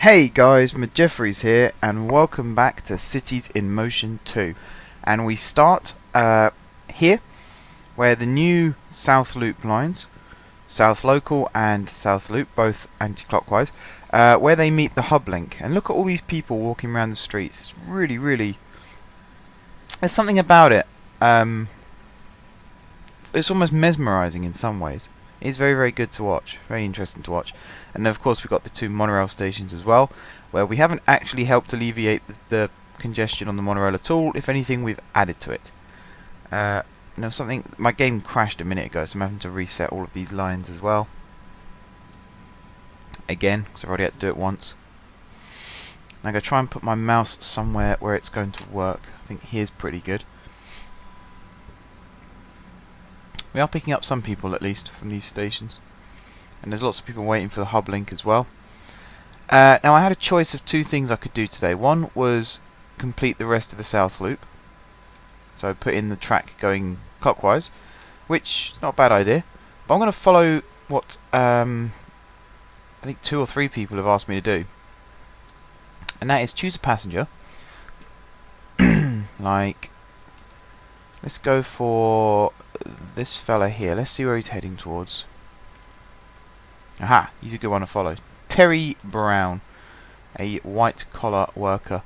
Hey guys, Jeffries here, and welcome back to Cities in Motion 2. And we start here, where the new South Loop lines, South Local and South Loop, both anti-clockwise, where they meet the hub link. And look at all these people walking around the streets. It's really, there's something about it. It's almost mesmerizing in some ways. It's very good to watch, very interesting to watch. And then of course we've got the two monorail stations as well, where we haven't actually helped alleviate the congestion on the monorail at all. If anything, we've added to it. Now my game crashed a minute ago, so I'm having to reset all of these lines as well. Again, because I've already had to do it once. I'm going to try and put my mouse somewhere where it's going to work. I think here's pretty good. We are picking up some people, at least, from these stations. And there's lots of people waiting for the hub link as well. Now, I had a choice of two things I could do today. One was complete the rest of the South Loop. So put in the track going clockwise, which, not a bad idea. But I'm going to follow what I think 2 or 3 people have asked me to do. And that is choose a passenger. Like, let's go for this fella here. Let's see where he's heading towards. Aha, he's a good one to follow. Terry Brown, a white collar worker.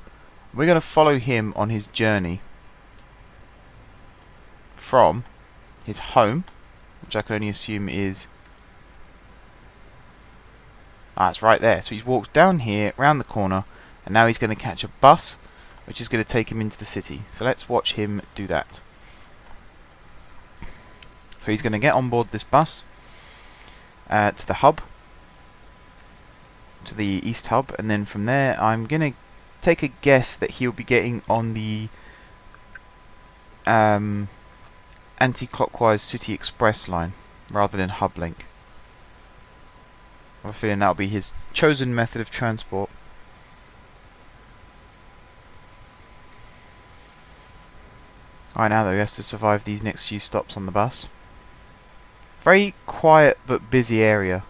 We're going to follow him on his journey from his home, which I can only assume is... it's right there. So he's walked down here, round the corner, and now he's going to catch a bus, which is going to take him into the city. So let's watch him do that. So he's going to get on board this bus to the hub, to the east hub, and then from there I'm going to take a guess that he'll be getting on the anti-clockwise City Express line rather than hub link. I have a feeling that'll be his chosen method of transport. Right now though, he has to survive these next few stops on the bus. Very quiet but busy area,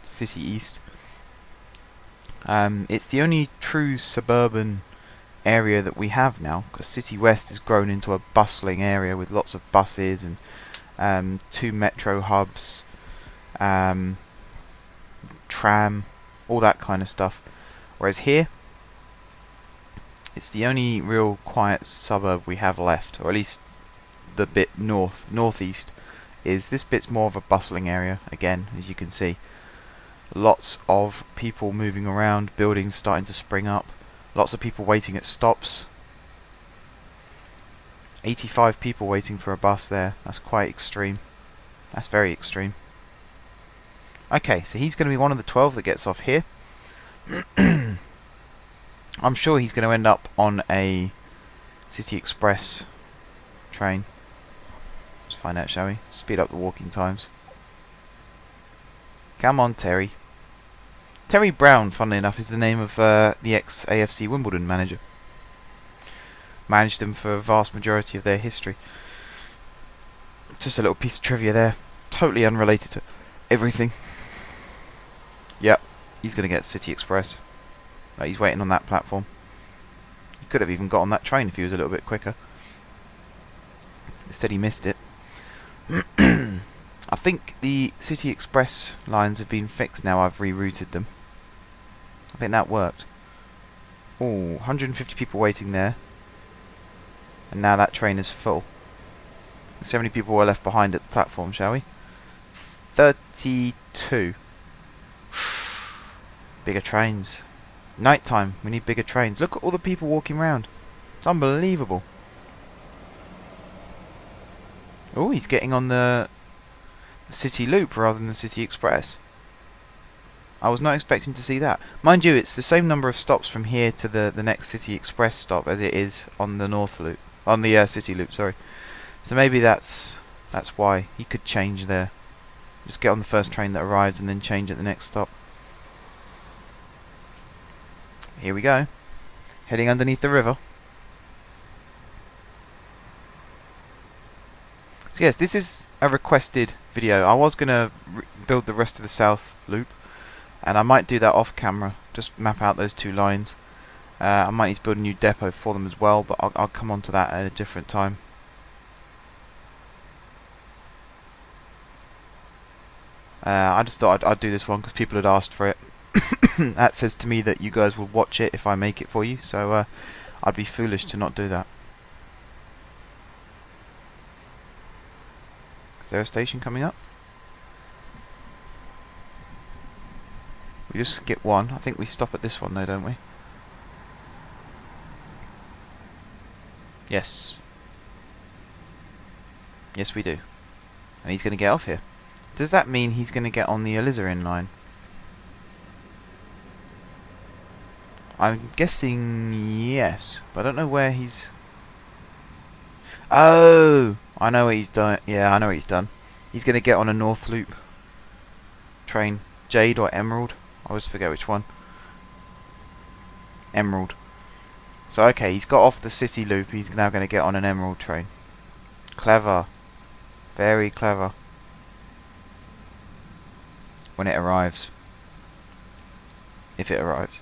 City East. It's the only true suburban area that we have now, because City West has grown into a bustling area with lots of buses and 2 metro hubs, tram, all that kind of stuff. Whereas here, it's the only real quiet suburb we have left, or at least the bit northeast. This bit's more of a bustling area, again, as you can see. Lots of people moving around, buildings starting to spring up, lots of people waiting at stops. 85 people waiting for a bus there. That's quite extreme. That's very extreme. Okay, so he's going to be one of the 12 that gets off here. I'm sure he's going to end up on a City Express train. Let's find out, shall we? Speed up the walking times. Come on, Terry. Terry Brown, funnily enough, is the name of the ex-AFC Wimbledon manager. Managed them for a vast majority of their history. Just a little piece of trivia there. Totally unrelated to everything. Yep, he's going to get City Express. He's waiting on that platform. He could have even got on that train if he was a little bit quicker. Instead he missed it. I think the City Express lines have been fixed now. I've rerouted them. I think that worked. Oh, 150 people waiting there. And now that train is full. So many people were left behind at the platform, shall we? 32. Bigger trains. Night time, we need bigger trains. Look at all the people walking around. It's unbelievable. Oh, he's getting on the City Loop rather than the City Express. I was not expecting to see that. Mind you, it's the same number of stops from here to the next City Express stop as it is on the North Loop. On the City Loop, sorry. So maybe that's why. He could change there. Just get on the first train that arrives and then change at the next stop. Here we go. Heading underneath the river. So yes, this is a requested video. I was going to build the rest of the South Loop, and I might do that off camera just map out those two lines. I might need to build a new depot for them as well, but I'll come on to that at a different time. I just thought I'd do this one because people had asked for it. That says to me that you guys will watch it if I make it for you, so I'd be foolish to not do that. Is there a station coming up? We just get one. I think we stop at this one though, don't we? Yes. Yes, we do. And he's going to get off here. Does that mean he's going to get on the alizarin line? I'm guessing yes, but I don't know where he's... Oh! I know what he's done. Yeah, I know what he's done. He's going to get on a North Loop train. Jade or Emerald? I always forget which one. Emerald. So, okay, he's got off the City Loop. He's now going to get on an Emerald train. Clever. Very clever. When it arrives. If it arrives.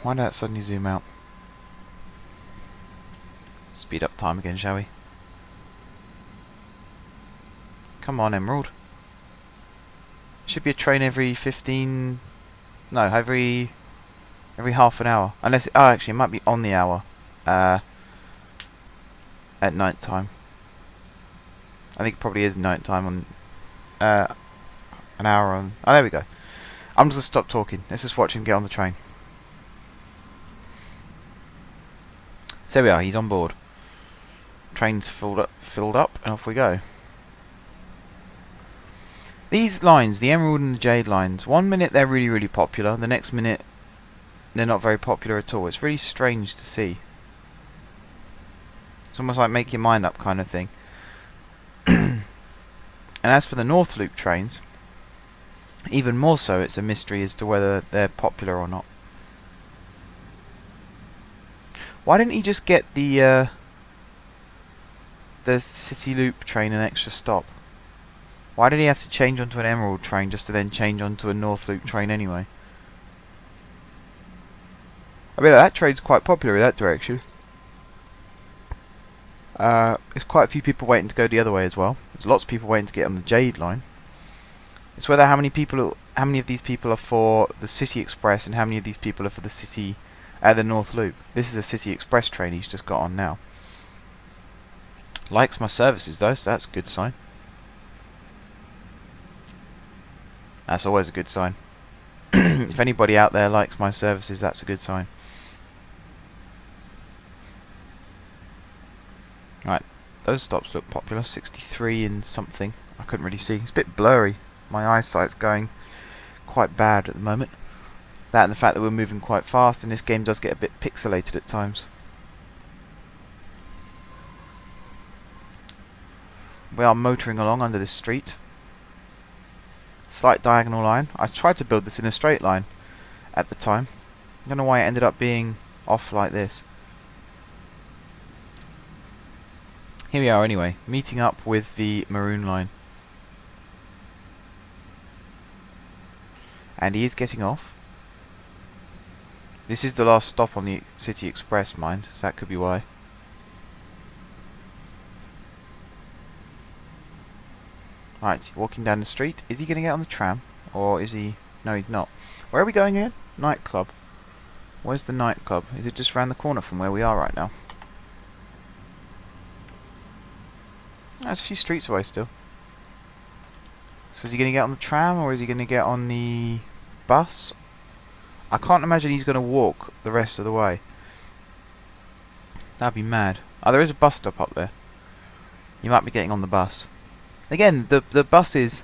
Why did that suddenly zoom out? Speed up time again, shall we? Come on, Emerald. Should be a train every 15... No, every half an hour. Unless... Oh, actually, it might be on the hour. At night time. I think it probably is night time on... an hour on... Oh, there we go. I'm just going to stop talking. Let's just watch him get on the train. So there we are, he's on board. Train's filled up, and off we go. These lines, the Emerald and the Jade lines, one minute they're really, really popular, the next minute they're not very popular at all. It's really strange to see. It's almost like make your mind up kind of thing. And as for the North Loop trains, even more so, it's a mystery as to whether they're popular or not. Why didn't he just get the City Loop train an extra stop? Why did he have to change onto an Emerald train just to then change onto a North Loop train anyway? I mean, that train's quite popular in that direction. There's quite a few people waiting to go the other way as well. There's lots of people waiting to get on the Jade line. It's whether how many of these people are for the City Express and how many of these people are for the North Loop. This is a City Express train he's just got on now. Likes my services though, so that's a good sign. That's always a good sign. If anybody out there likes my services, that's a good sign. Right, those stops look popular. 63 and something. I couldn't really see. It's a bit blurry. My eyesight's going quite bad at the moment. That and the fact that we're moving quite fast, and this game does get a bit pixelated at times. We are motoring along under this street. Slight diagonal line. I tried to build this in a straight line at the time. I don't know why it ended up being off like this. Here we are anyway, meeting up with the maroon line. And he is getting off. This is the last stop on the City Express, mind, so that could be why. Right, walking down the street. Is he going to get on the tram? Or is he... No, he's not. Where are we going again? Nightclub. Where's the nightclub? Is it just round the corner from where we are right now? That's a few streets away still. So is he going to get on the tram or is he going to get on the bus? I can't imagine he's going to walk the rest of the way. That'd be mad. Oh, there is a bus stop up there. You might be getting on the bus. Again, the buses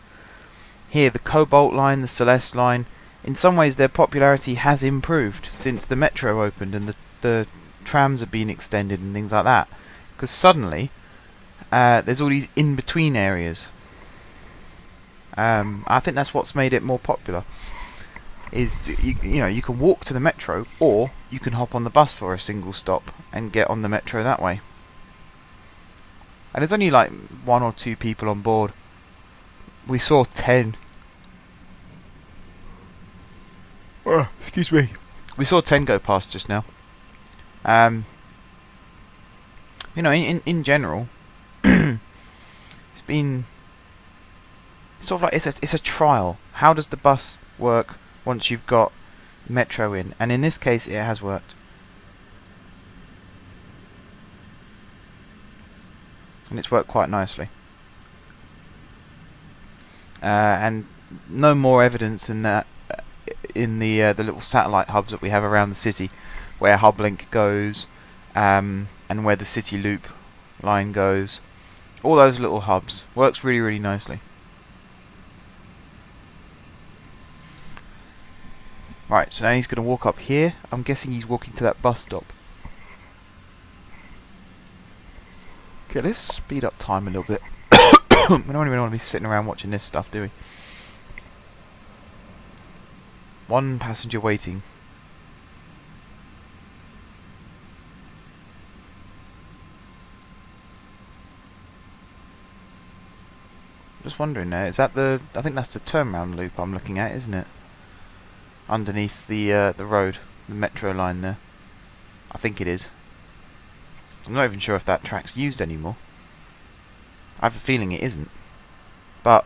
here, the Cobalt line, the Celeste line, in some ways their popularity has improved since the metro opened and the trams have been extended and things like that. Because suddenly, there's all these in-between areas. I think that's what's made it more popular. Is you know, you can walk to the metro or you can hop on the bus for a single stop and get on the metro that way. And there's only like 1 or 2 people on board. We saw 10. Excuse me. We saw 10 go past just now. You know, in general, it's been sort of like it's a trial. How does the bus work once you've got metro in? And in this case, it has worked. And it's worked quite nicely. And no more evidence in that in the little satellite hubs that we have around the city, where HubLink goes, and where the city loop line goes. All those little hubs works really, really nicely. Right, so now he's going to walk up here. I'm guessing he's walking to that bus stop. Okay, let's speed up time a little bit. We don't even want to be sitting around watching this stuff, do we? One passenger waiting. Just wondering there, is that the... I think that's the turnaround loop I'm looking at, isn't it? Underneath the road, the metro line there. I think it is. I'm not even sure if that track's used anymore. I have a feeling it isn't. But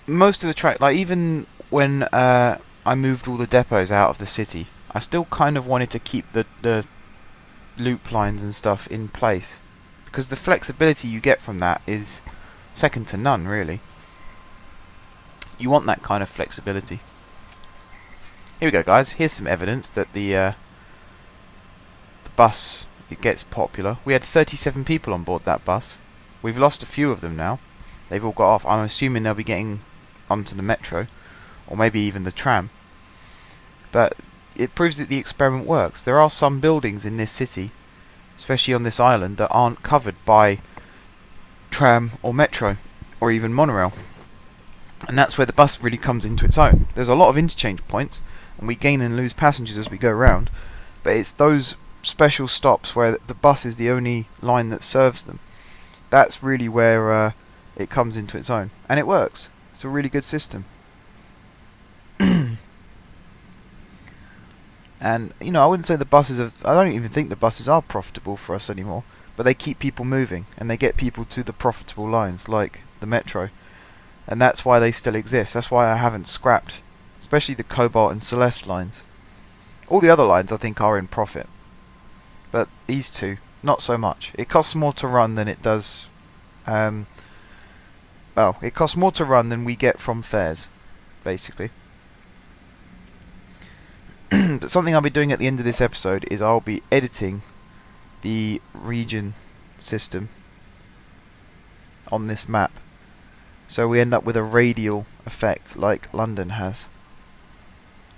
most of the track, like even when I moved all the depots out of the city, I still kind of wanted to keep the loop lines and stuff in place, because the flexibility you get from that is second to none, really. You want that kind of flexibility. Here we go, guys. Here's some evidence that the bus, it gets popular. We had 37 people on board that bus. We've lost a few of them now. They've all got off. I'm assuming they'll be getting onto the metro, or maybe even the tram. But it proves that the experiment works. There are some buildings in this city, especially on this island, that aren't covered by tram or metro, or even monorail. And that's where the bus really comes into its own. There's a lot of interchange points, and we gain and lose passengers as we go around, but it's those special stops where the bus is the only line that serves them. That's really where it comes into its own, and it works. It's a really good system. And you know, I wouldn't say the buses are... I don't even think the buses are profitable for us anymore, but they keep people moving, and they get people to the profitable lines like the metro, and that's why they still exist. That's why I haven't scrapped, especially the Cobalt and Celeste lines. All the other lines I think are in profit, but these two, not so much. It costs more to run than it does... well, it costs more to run than we get from fares, basically. But something I'll be doing at the end of this episode is I'll be editing the region system on this map, so we end up with a radial effect like London has.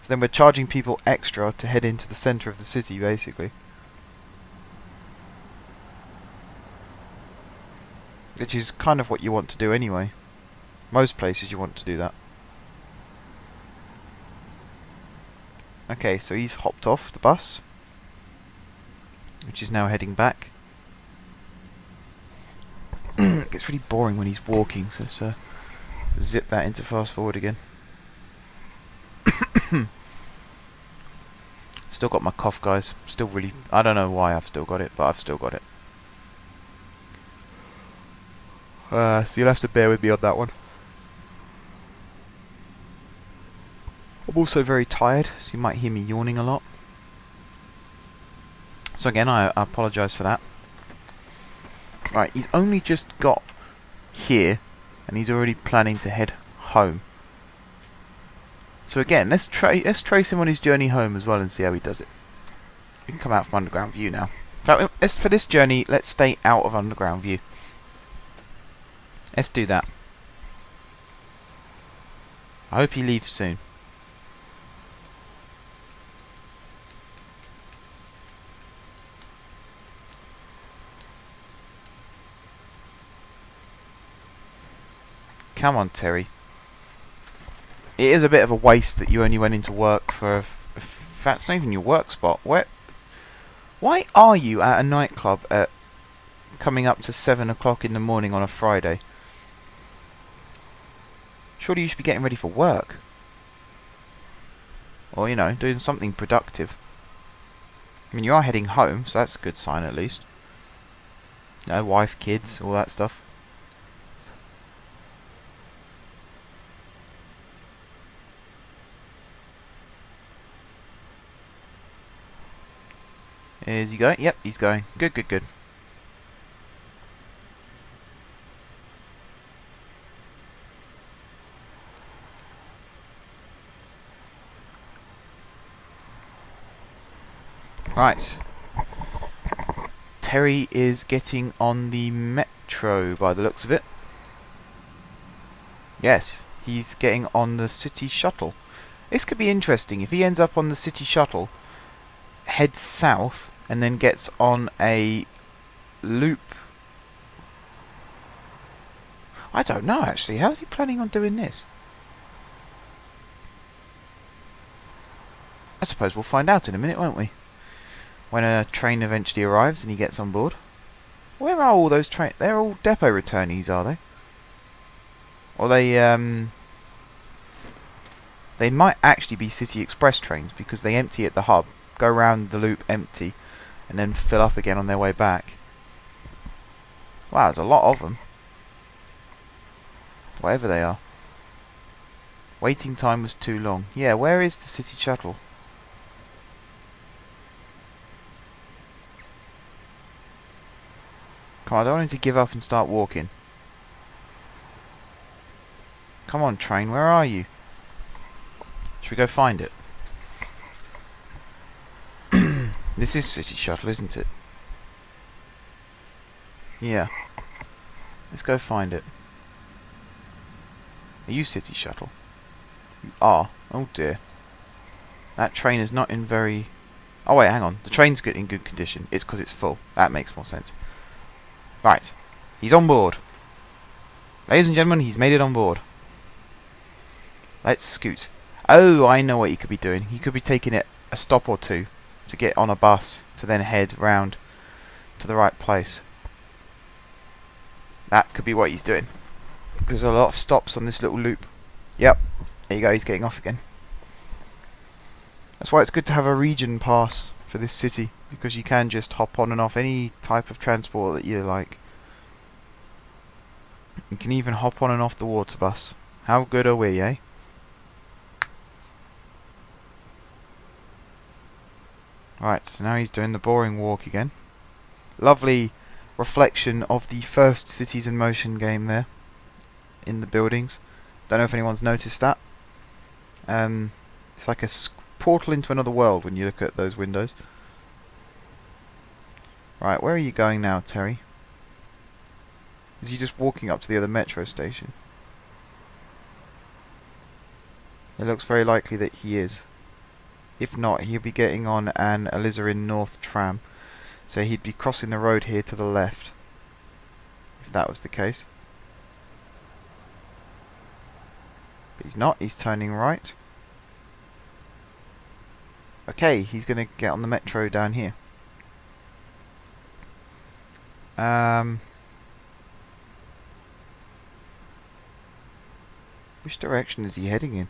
So then we're charging people extra to head into the centre of the city, basically. Which is kind of what you want to do anyway. Most places you want to do that. Okay, so he's hopped off the bus, which is now heading back. It gets really boring when he's walking, so let's zip that into fast forward again. Still got my cough, guys. Still really... I don't know why I've still got it, but I've still got it. So you'll have to bear with me on that one. I'm also very tired, so you might hear me yawning a lot. So again, I apologise for that. Right, he's only just got here, and he's already planning to head home. So again, let's trace him on his journey home as well and see how he does it. We can come out from underground view now. For this journey, let's stay out of underground view. Let's do that. I hope he leaves soon. Come on, Terry. It is a bit of a waste that you only went into work for... That's not even your work spot. Why are you at a nightclub at coming up to 7 o'clock in the morning on a Friday? Surely you should be getting ready for work. Or, you know, doing something productive. I mean, you are heading home, so that's a good sign at least. You know, wife, kids, all that stuff. Is he going? Yep, he's going. Good, good, good. Right. Terry is getting on the metro by the looks of it. Yes, he's getting on the city shuttle. This could be interesting. If he ends up on the city shuttle, heads south, and then gets on a loop. I don't know, actually. How's he planning on doing this? I suppose we'll find out in a minute, won't we? When a train eventually arrives and he gets on board. Where are all those trains? They're all depot returnees, are they? Or they might actually be City Express trains because they empty at the hub, go round the loop empty, and then fill up again on their way back. Wow, there's a lot of them. Whatever they are. Waiting time was too long. Yeah, where is the city shuttle? Come on, I don't want him to give up and start walking. Come on, train, where are you? Should we go find it? This is city shuttle, isn't it? Yeah. Let's go find it. Are you city shuttle? You are. Oh dear. That train is not in very... Oh wait, hang on. The train's in good condition. It's because it's full. That makes more sense. Right. He's on board. Ladies and gentlemen, he's made it on board. Let's scoot. Oh, I know what he could be doing. He could be taking it a stop or two to get on a bus to then head round to the right place. That could be what he's doing. There's a lot of stops on this little loop. Yep. There you go, he's getting off again. That's why it's good to have a region pass for this city, because you can just hop on and off any type of transport that you like. You can even hop on and off the water bus. How good are we, eh? Right, so now he's doing the boring walk again. Lovely reflection of the first Cities in Motion game there in the buildings. Don't know if anyone's noticed that. It's like a portal into another world when you look at those windows. Right, where are you going now, Terry? Is he just walking up to the other metro station? It looks very likely that he is. If not, he'll be getting on an Alizarin North tram. So he'd be crossing the road here to the left. If that was the case. But he's not, he's turning right. Okay, he's going to get on the metro down here. Which direction is he heading in?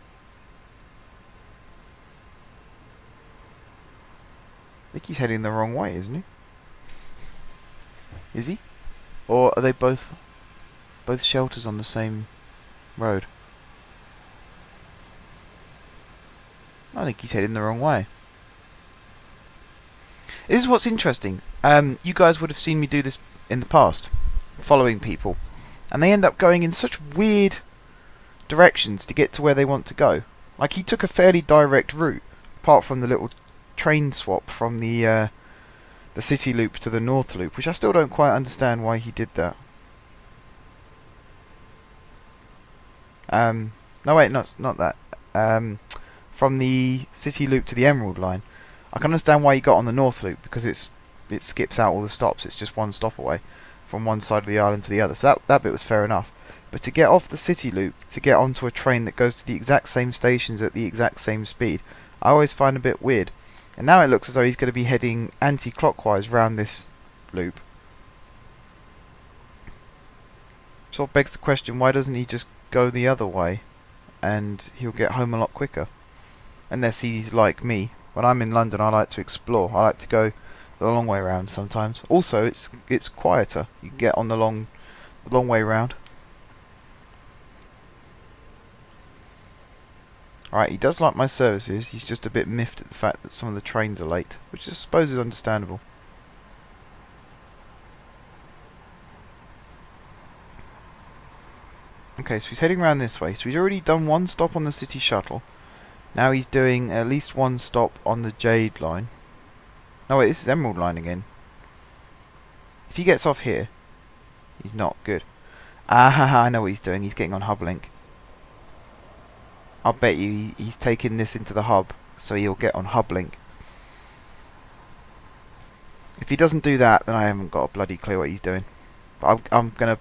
I think he's heading the wrong way, isn't he? Is he? Or are they both shelters on the same road? I think he's heading the wrong way. This is what's interesting. You guys would have seen me do this in the past, following people, and they end up going in such weird directions to get to where they want to go. Like, he took a fairly direct route, apart from the little train swap from the city loop to the north loop, which I still don't quite understand why he did that. No wait, not that. From the city loop to the Emerald line, I can understand why he got on the north loop, because it skips out all the stops. It's just one stop away from one side of the island to the other, so that bit was fair enough. But to get off the city loop, to get onto a train that goes to the exact same stations at the exact same speed, I always find a bit weird. And now it looks as though he's going to be heading anti-clockwise round this loop. Sort of begs the question, why doesn't he just go the other way and he'll get home a lot quicker? unless he's like me. When I'm in London, I like to explore. I like to go the long way round sometimes. Also, it's quieter. You can get on the long way round. Alright, he does like my services. He's just a bit miffed at the fact that some of the trains are late, which I suppose is understandable. Okay, so he's heading around this way. So he's already done one stop on the City Shuttle. Now he's doing at least one stop on the Jade line. No wait, this is Emerald line again. If he gets off here, he's not good. Ah, I know what he's doing. He's getting on hub link. I'll bet you he's taking this into the hub, so he'll get on hub link. If he doesn't do that, then I haven't got a bloody clue what he's doing. But I'm gonna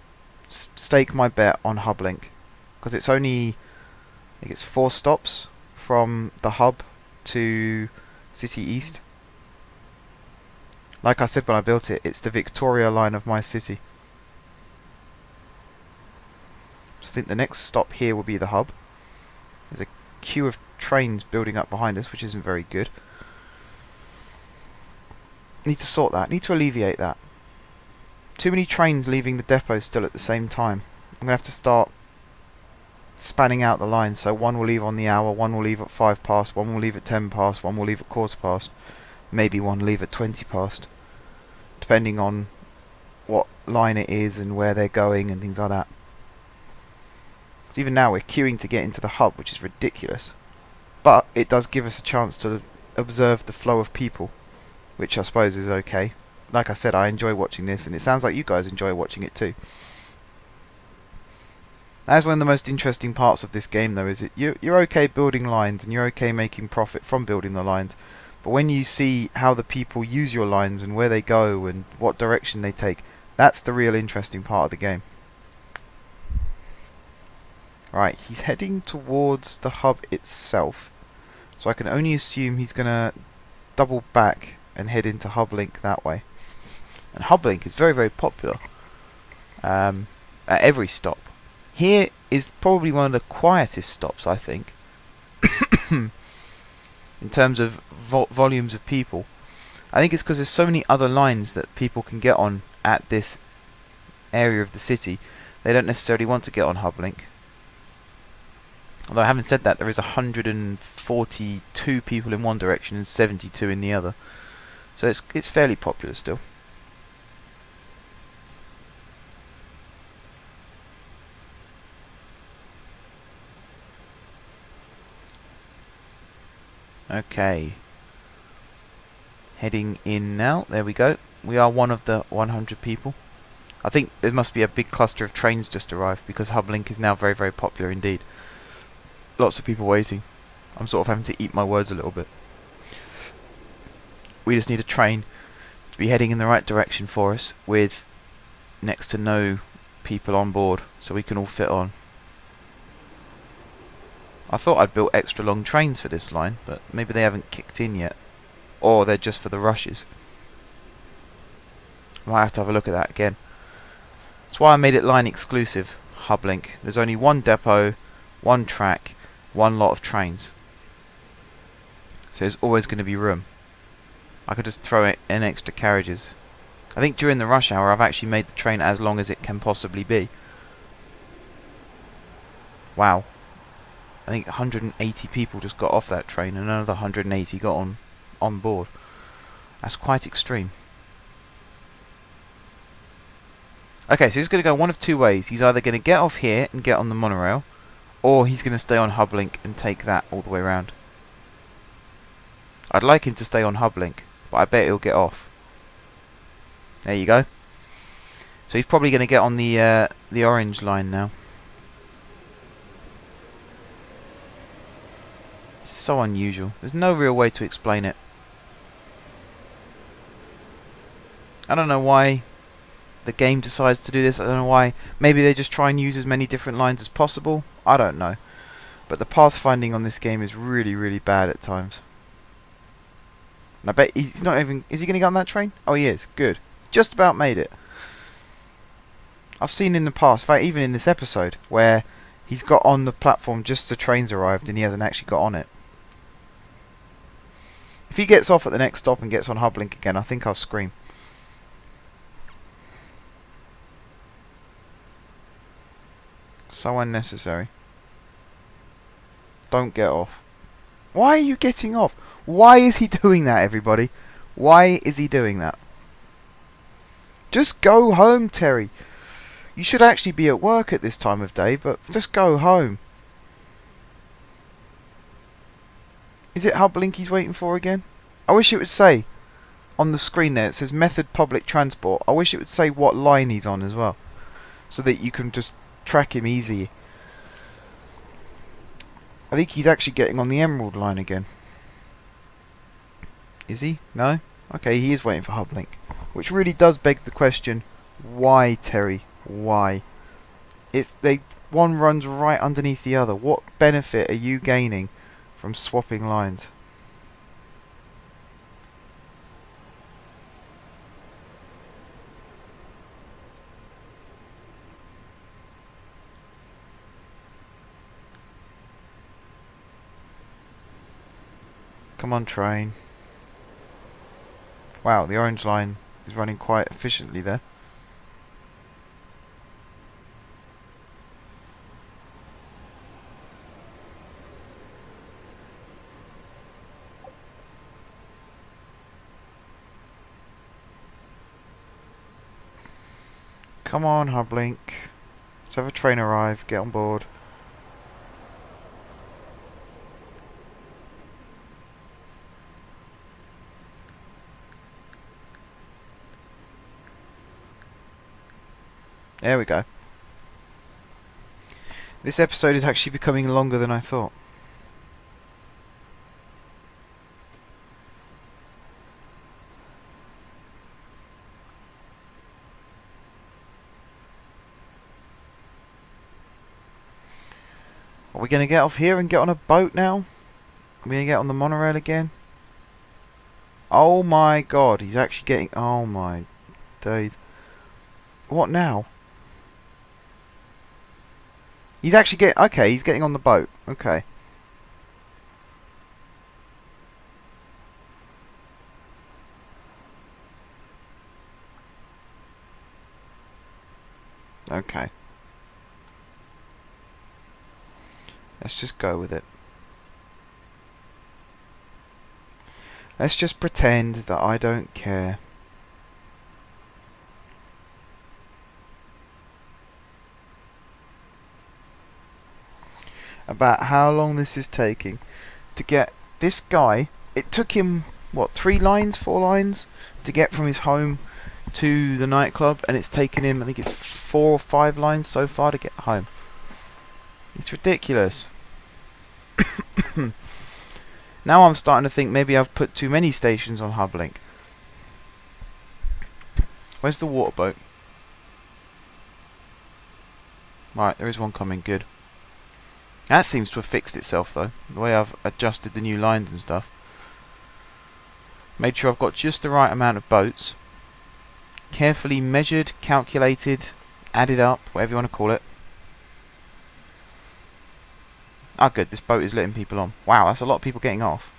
stake my bet on hub link, because it's only, I think it's 4 stops from the hub to City East. Like I said when I built it, it's the Victoria line of my city. So I think the next stop here will be the hub. There's a queue of trains building up behind us, which isn't very good. Need to sort that. Need to alleviate that. Too many trains leaving the depot still at the same time. I'm going to have to start spanning out the lines. So one will leave on the hour, one will leave at 5 past, one will leave at 10 past, one will leave at quarter past. Maybe one will leave at 20 past. Depending on what line it is and where they're going and things like that. Because even now we're queuing to get into the hub, which is ridiculous. But it does give us a chance to observe the flow of people, which I suppose is okay. Like I said, I enjoy watching this, and it sounds like you guys enjoy watching it too. That's one of the most interesting parts of this game, though, is that you're okay building lines, and you're okay making profit from building the lines. But when you see how the people use your lines, and where they go, and what direction they take, that's the real interesting part of the game. Right, he's heading towards the hub itself, so I can only assume he's going to double back and head into Hublink that way. And Hublink is very, very popular at every stop. Here is probably one of the quietest stops, I think, in terms of volumes of people. I think it's because there's so many other lines that people can get on at this area of the city. They don't necessarily want to get on Hublink. Although having said that, there is 142 people in one direction and 72 in the other. So it's fairly popular still. Okay. Heading in now. There we go. We are one of the 100 people. I think there must be a big cluster of trains just arrived, because Hublink is now very, very popular indeed. Lots of people waiting. I'm sort of having to eat my words a little bit. We just need a train to be heading in the right direction for us, with next to no people on board, so we can all fit on. I thought I'd built extra long trains for this line, but maybe they haven't kicked in yet. Or they're just for the rushes. Might have to have a look at that again. That's why I made it line exclusive, Hublink. There's only one depot, one track, one lot of trains. So there's always going to be room. I could just throw in extra carriages. I think during the rush hour I've actually made the train as long as it can possibly be. Wow. I think 180 people just got off that train and another 180 got on board. That's quite extreme. Okay, so he's going to go one of two ways. He's either going to get off here and get on the monorail, or he's going to stay on Hublink and take that all the way around. I'd like him to stay on Hublink, but I bet he'll get off. There you go. So he's probably going to get on the orange line now. It's so unusual. There's no real way to explain it. I don't know why the game decides to do this. I don't know why. Maybe they just try and use as many different lines as possible. I don't know. But the pathfinding on this game is really, really bad at times. And I bet he's not even... Is he going to get on that train? Oh, he is. Good. Just about made it. I've seen in the past, in fact, even in this episode, where he's got on the platform just as the train's arrived and he hasn't actually got on it. he gets off at the next stop and gets on Hublink again, I think I'll scream. So unnecessary. Don't get off. Why are you getting off? Why is he doing that, everybody? Why is he doing that? Just go home, Terry. You should actually be at work at this time of day, but just go home. Is it Hublink he's waiting for again? I wish it would say on the screen there, it says method public transport. I wish it would say what line he's on as well, so that you can just track him easy. I think he's actually getting on the Emerald line again. Is he? No? Okay, he is waiting for Hublink. Which really does beg the question, why, Terry? Why? One runs right underneath the other. What benefit are you gaining from swapping lines? Come on, train. Wow, the orange line is running quite efficiently there. Come on, Hublink. Let's have a train arrive. Get on board. There we go. This episode is actually becoming longer than I thought. Are we going to get off here and get on a boat now? Are we going to get on the monorail again? Oh my god, he's actually getting... Oh my days. What now? He's actually getting... Okay, he's getting on the boat. Okay. Okay. Let's just go with it. Let's just pretend that I don't care. About how long this is taking to get this guy. It took him, what, 3 lines, 4 lines to get from his home to the nightclub, and it's taken him, I think it's 4 or 5 lines so far to get home. It's ridiculous. Now I'm starting to think maybe I've put too many stations on Hublink. Where's the water boat? Right, there is one coming, good. That seems to have fixed itself though, the way I've adjusted the new lines and stuff. Made sure I've got just the right amount of boats. Carefully measured, calculated, added up, whatever you want to call it. Ah, good, this boat is letting people on. Wow, that's a lot of people getting off.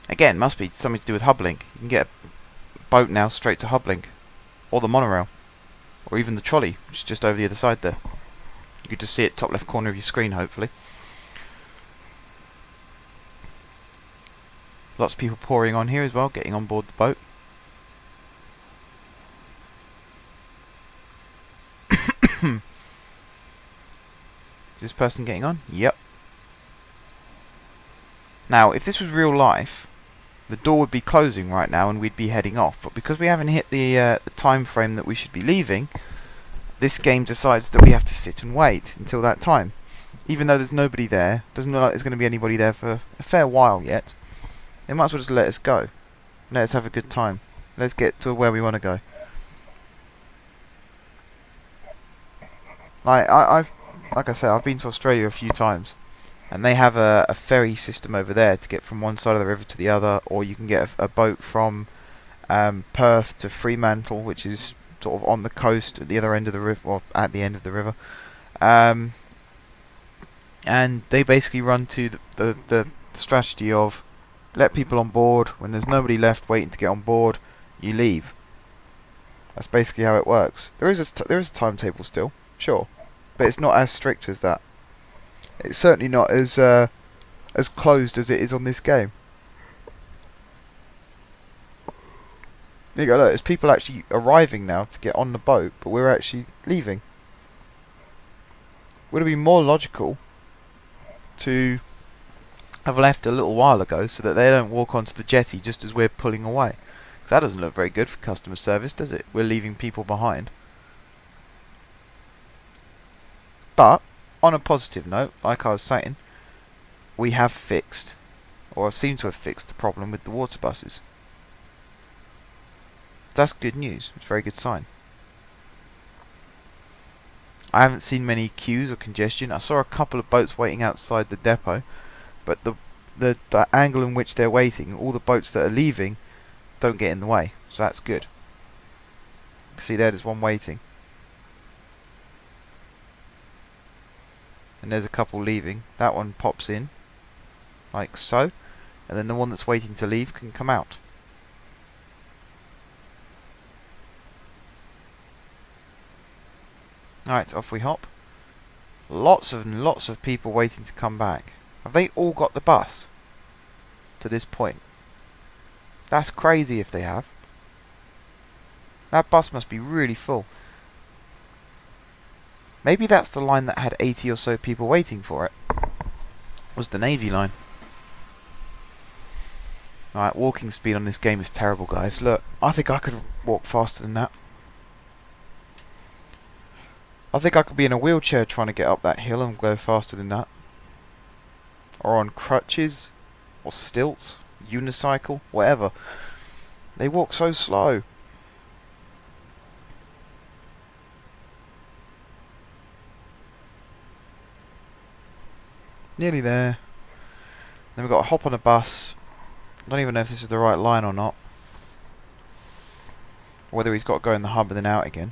Again, must be something to do with Hublink. You can get a boat now straight to Hublink. Or the monorail. Or even the trolley, which is just over the other side there. You could just see it top left corner of your screen, hopefully. Lots of people pouring on here as well, getting on board the boat. Is this person getting on? Yep. Now, if this was real life, the door would be closing right now and we'd be heading off. But because we haven't hit the time frame that we should be leaving, this game decides that we have to sit and wait until that time. Even though there's nobody there, doesn't look like there's going to be anybody there for a fair while yet. They might as well just let us go. Let us have a good time. Let's get to where we want to go. Like I say, I've been to Australia a few times, and they have a ferry system over there to get from one side of the river to the other, or you can get a boat from Perth to Fremantle, which is sort of on the coast at the other end of the river, or at the end of the river. And they basically run to the strategy of let people on board. When there's nobody left waiting to get on board, you leave. That's basically how it works. There is a timetable still, sure, but it's not as strict as that. It's certainly not as closed as it is on this game. There you go, look, there's people actually arriving now to get on the boat, but we're actually leaving. Would have been more logical to have left a little while ago so that they don't walk onto the jetty just as we're pulling away. Because that doesn't look very good for customer service, does it? We're leaving people behind. But, on a positive note, like I was saying, we have fixed, or seem to have fixed, the problem with the water buses. That's good news. It's a very good sign. I haven't seen many queues or congestion. I saw a couple of boats waiting outside the depot, but the angle in which they're waiting, all the boats that are leaving don't get in the way, so that's good. See, there's one waiting, and there's a couple leaving. That one pops in like so, and then the one that's waiting to leave can come out. Alright, off we hop. Lots and lots of people waiting to come back. Have they all got the bus to this point? That's crazy if they have. That bus must be really full. Maybe that's the line that had 80 or so people waiting for it. Was the Navy line. Alright, walking speed on this game is terrible, guys. Look, I think I could walk faster than that. I think I could be in a wheelchair trying to get up that hill and go faster than that. Or on crutches, or stilts, unicycle, whatever. They walk so slow. Nearly there. Then we've got to hop on a bus. I don't even know if this is the right line or not. Or whether he's got to go in the hub and then out again.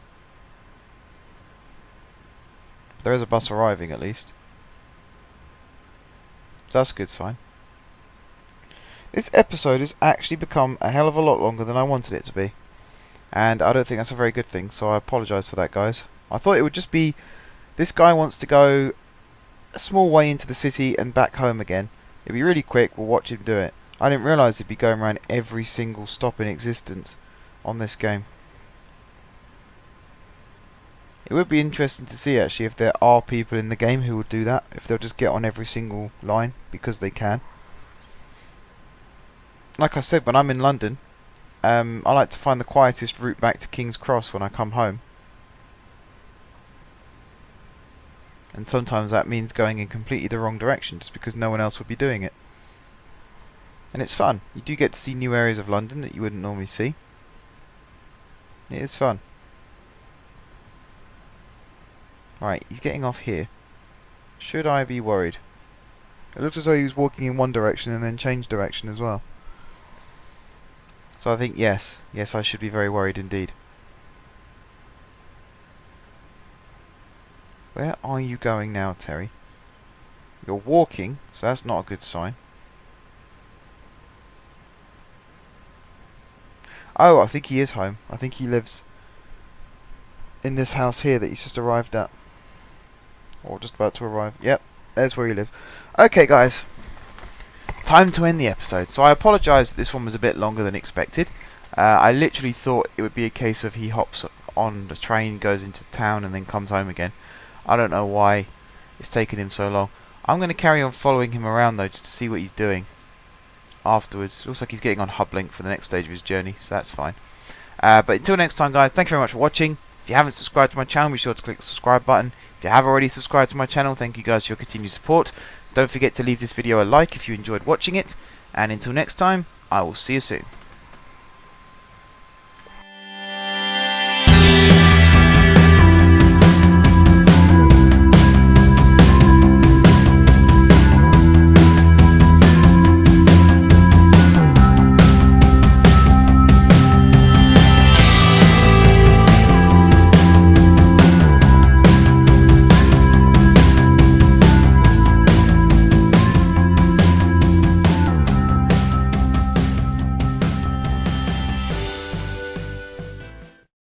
There is a bus arriving at least. So that's a good sign. This episode has actually become a hell of a lot longer than I wanted it to be. And I don't think that's a very good thing, so I apologise for that, guys. I thought it would just be, this guy wants to go a small way into the city and back home again. It'd be really quick, we'll watch him do it. I didn't realise he'd be going around every single stop in existence on this game. It would be interesting to see actually if there are people in the game who would do that, if they'll just get on every single line because they can. Like I said, when I'm in London, I like to find the quietest route back to King's Cross when I come home. And sometimes that means going in completely the wrong direction just because no one else would be doing it. And it's fun. You do get to see new areas of London that you wouldn't normally see. It is fun. Right, he's getting off here. Should I be worried? It looks as though he was walking in one direction and then changed direction as well. So I think yes. Yes, I should be very worried indeed. Where are you going now, Terry? You're walking, so that's not a good sign. Oh, I think he is home. I think he lives in this house here that he's just arrived at. Or just about to arrive. Yep, there's where he lives. Okay, guys. Time to end the episode. So I apologise that this one was a bit longer than expected. I literally thought it would be a case of he hops on the train, goes into town, and then comes home again. I don't know why it's taken him so long. I'm going to carry on following him around, though, just to see what he's doing afterwards. It looks like he's getting on hub link for the next stage of his journey, so that's fine. But until next time, guys, thank you very much for watching. If you haven't subscribed to my channel, be sure to click the subscribe button. If you have already subscribed to my channel, thank you guys for your continued support. Don't forget to leave this video a like if you enjoyed watching it. And until next time, I will see you soon.